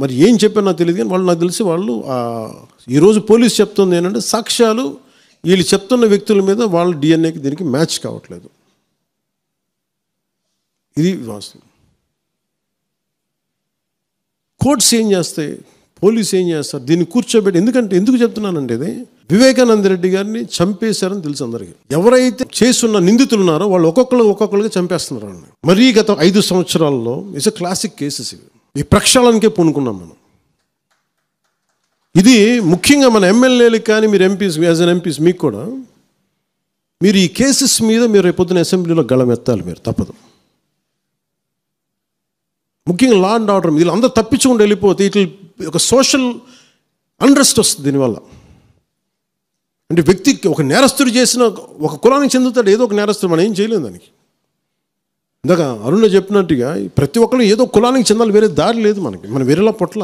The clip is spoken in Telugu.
మరి ఏం చెప్పారు నాకు తెలియదు, కానీ వాళ్ళు నాకు తెలిసి వాళ్ళు ఈరోజు పోలీసు చెప్తుంది ఏంటంటే సాక్ష్యాలు వీళ్ళు చెప్తున్న వ్యక్తుల మీద వాళ్ళ డిఎన్ఏకి దీనికి మ్యాచ్ కావట్లేదు. ఇది వాస్తవం. కోర్ట్స్ ఏం చేస్తాయి, పోలీసు ఏం చేస్తారు, దీన్ని కూర్చోబెట్టి. ఎందుకు చెప్తున్నానంటే ఇది వివేకానంద రెడ్డి గారిని చంపేశారని తెలుసు అందరికీ. ఎవరైతే చేస్తున్న నిందితులు ఉన్నారో వాళ్ళు ఒక్కొక్కరుగా చంపేస్తున్నారు. మరీ గత 5 సంవత్సరాల్లో ఇట్స్ క్లాసిక్ కేసెస్ ఇవి. ఈ ప్రక్షాళనకే పూనుకున్నాం మనం. ఇది ముఖ్యంగా మన ఎమ్మెల్యేలకు కానీ మీరు ఎంపీస్, యాజ్ అన్ ఎంపీస్ మీకు కూడా మీరు ఈ కేసెస్ మీద మీరు రేపొద్దున అసెంబ్లీలో గళం ఎత్తాలి. మీరు తప్పదు. ముఖ్యంగా లా అండ్ ఆర్డర్ వీళ్ళు అందరూ తప్పించుకుంటూ వెళ్ళిపోతే ఇట్లా ఒక సోషల్ అన్రెస్ట్ వస్తుంది దీనివల్ల. అంటే వ్యక్తికి ఒక నేరస్తుడు చేసిన ఒక కులానికి చెందుతాడు, ఏదో ఒక నేరస్తుడు, మనం ఏం చేయలేము దానికి. ఇందాక అరుణ చెప్పినట్టుగా ప్రతి ఒక్కరు ఏదో కులానికి చెందాలి, వేరే దారి లేదు మనకి. మనం వేరేలా పొట్ల